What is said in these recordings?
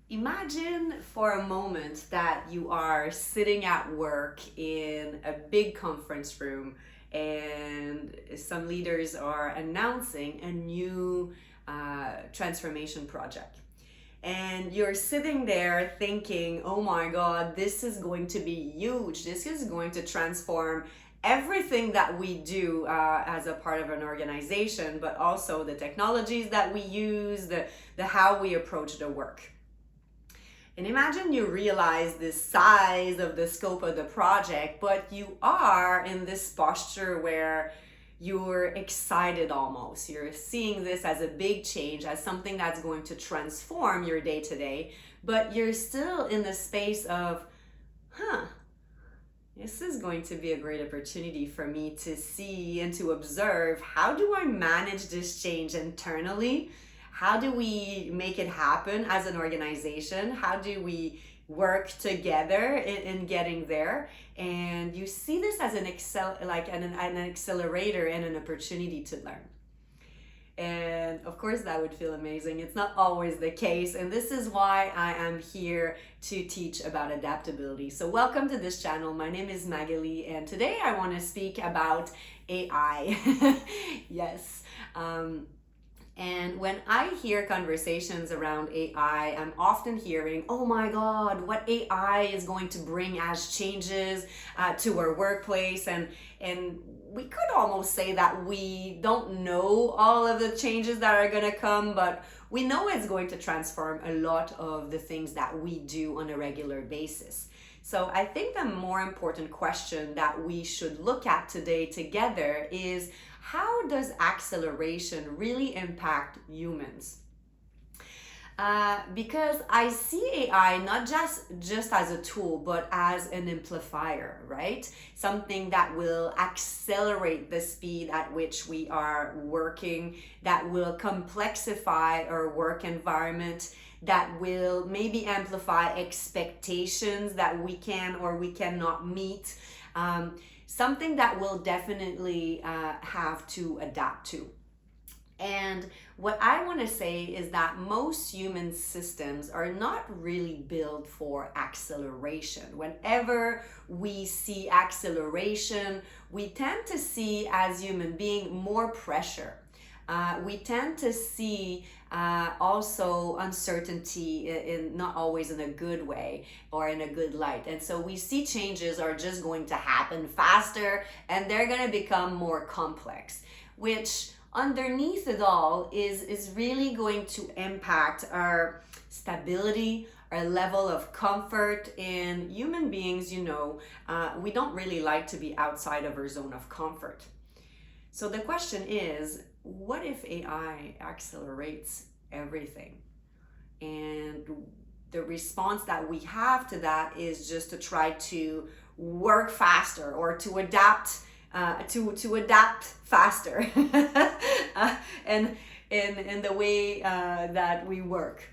Imagine for a moment that you are sitting at work in a big conference room and some leaders are announcing a new transformation project. And you're sitting there thinking, oh my God, this is going to be huge. This is going to transform everything that we do as a part of an organization, but also the technologies that we use, the how we approach the work. And imagine you realize the size of the scope of the project, but you are in this posture where you're excited almost. You're seeing this as a big change, as something that's going to transform your day to day, but you're still in the space of, this is going to be a great opportunity for me to see and to observe, how do I manage this change internally? How do we make it happen as an organization? How do we work together in getting there? And you see this as an accelerator and an opportunity to learn. And of course, that would feel amazing. It's not always the case. And this is why I am here to teach about adaptability. So welcome to this channel. My name is Magali, and today I want to speak about AI. Yes. And when I hear conversations around AI, I'm often hearing, oh my God, what AI is going to bring as changes to our workplace. And we could almost say that we don't know all of the changes that are going to come, but we know it's going to transform a lot of the things that we do on a regular basis. So I think the more important question that we should look at today together is, how does acceleration really impact humans? Because I see AI not just as a tool, but as an amplifier, right? Something that will accelerate the speed at which we are working, that will complexify our work environment, that will maybe amplify expectations that we can or we cannot meet. Something that we'll definitely have to adapt to. And what I want to say is that most human systems are not really built for acceleration. Whenever we see acceleration, we tend to see, as human beings, more pressure. We tend to see also uncertainty in not always in a good way or in a good light. And so we see changes are just going to happen faster and they're going to become more complex, which underneath it all is really going to impact our stability, our level of comfort. In human beings, we don't really like to be outside of our zone of comfort. So the question is, what if AI accelerates everything? And the response that we have to that is just to try to work faster or to adapt to adapt faster and in the way that we work.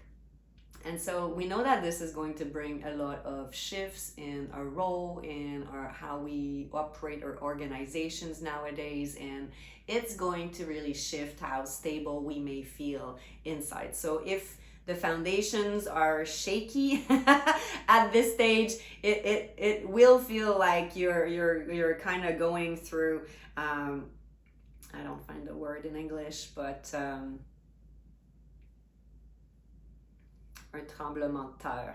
And so we know that this is going to bring a lot of shifts in our role, in how we operate our organizations nowadays, and it's going to really shift how stable we may feel inside. So if the foundations are shaky at this stage, it will feel like you're kind of going through I don't find the word in English, but un tremblement de terre,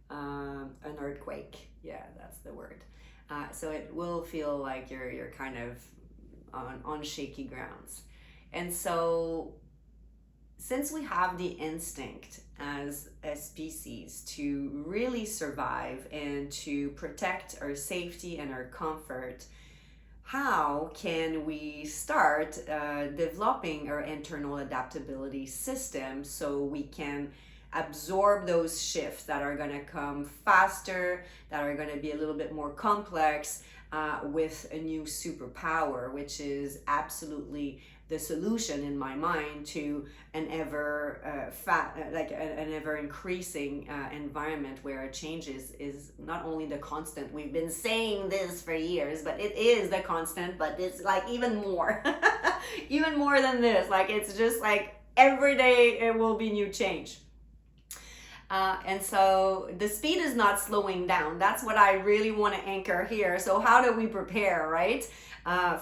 an earthquake. Yeah, that's the word. So it will feel like you're kind of on shaky grounds. And so since we have the instinct as a species to really survive and to protect our safety and our comfort, how can we start developing our internal adaptability system so we can absorb those shifts that are going to come faster, that are going to be a little bit more complex, with a new superpower, which is absolutely the solution in my mind to an ever an ever increasing environment where change is not only the constant. We've been saying this for years, but it is the constant, but it's like even more even more than this. Like, it's just like every day it will be new change. And so the speed is not slowing down. That's what I really want to anchor here. So how do we prepare, right?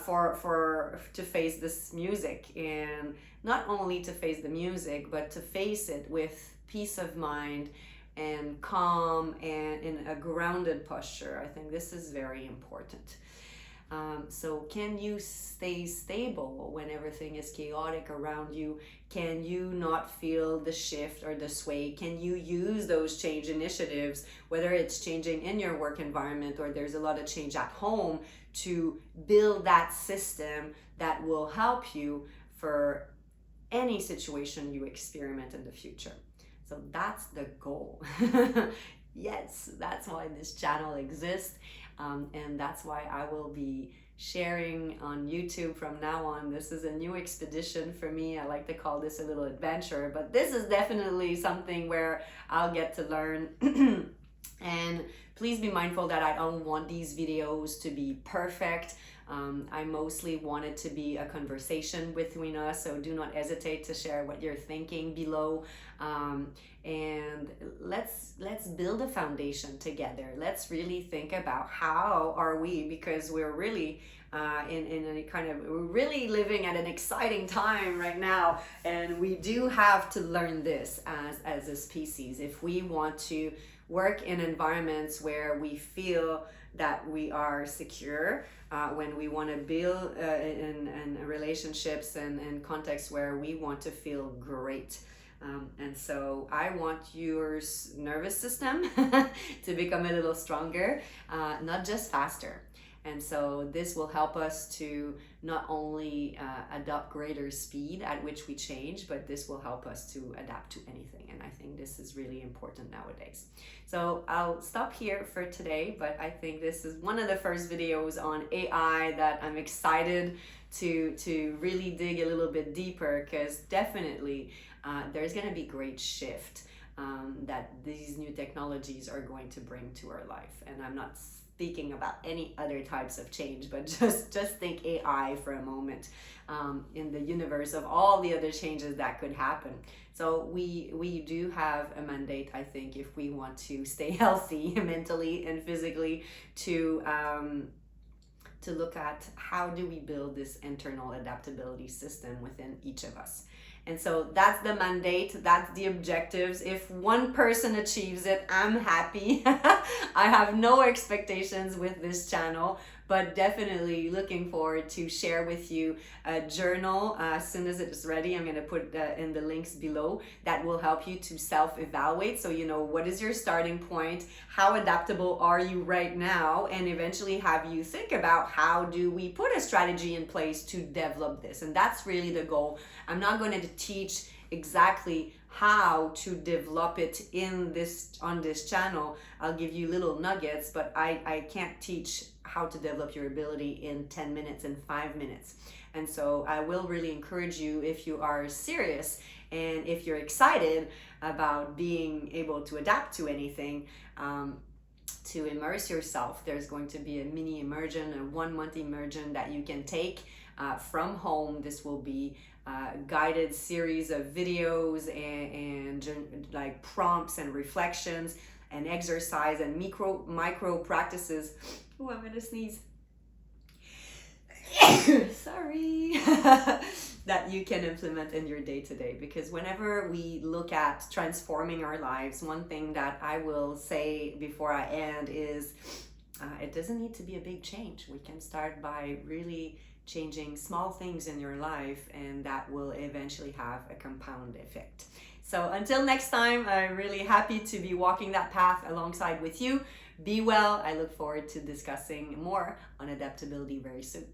For to face this music, and not only to face the music, but to face it with peace of mind and calm and in a grounded posture. I think this is very important. So can you stay stable when everything is chaotic around you? Can you not feel the shift or the sway? Can you use those change initiatives, whether it's changing in your work environment or there's a lot of change at home, to build that system that will help you for any situation you experiment in the future? So that's the goal. Yes, that's why this channel exists. And that's why I will be sharing on YouTube from now on. This is a new expedition for me. I like to call this a little adventure, but this is definitely something where I'll get to learn. And please be mindful that I don't want these videos to be perfect. I mostly want it to be a conversation between us, so do not hesitate to share what you're thinking below. And let's build a foundation together. Let's really think about how are we, because we're really in a kind of, we're really living at an exciting time right now, and we do have to learn this as a species if we want to work in environments where we feel that we are secure, when we want to build in relationships and contexts where we want to feel great. And so I want your nervous system to become a little stronger, not just faster. And so this will help us to not only adopt greater speed at which we change, but this will help us to adapt to anything. And I think this is really important nowadays. So I'll stop here for today, but I think this is one of the first videos on AI that I'm excited to really dig a little bit deeper, because definitely there's going to be great shift that these new technologies are going to bring to our life. And I'm not speaking about any other types of change, but just think AI for a moment, in the universe of all the other changes that could happen. So we do have a mandate, I think, if we want to stay healthy mentally and physically, to look at how do we build this internal adaptability system within each of us. And so that's the mandate, that's the objectives. If one person achieves it, I'm happy. I have no expectations with this channel, but definitely looking forward to share with you a journal as soon as it's ready. I'm going to put in the links below that will help you to self-evaluate. So you know, what is your starting point? How adaptable are you right now? And eventually have you think about how do we put a strategy in place to develop this? And that's really the goal. I'm not going to teach exactly how to develop it on this channel. I'll give you little nuggets, but I can't teach how to develop your ability in 10 minutes and 5 minutes. And so I will really encourage you, if you are serious and if you're excited about being able to adapt to anything, to immerse yourself. There's going to be a mini immersion, a 1-month immersion that you can take from home. This will be guided series of videos and like prompts and reflections and exercise and micro practices. Oh, I'm gonna sneeze. Sorry. That you can implement in your day-to-day, because whenever we look at transforming our lives, one thing that I will say before I end is it doesn't need to be a big change. We can start by really changing small things in your life, and that will eventually have a compound effect. So until next time, I'm really happy to be walking that path alongside with you. Be well. I look forward to discussing more on adaptability very soon.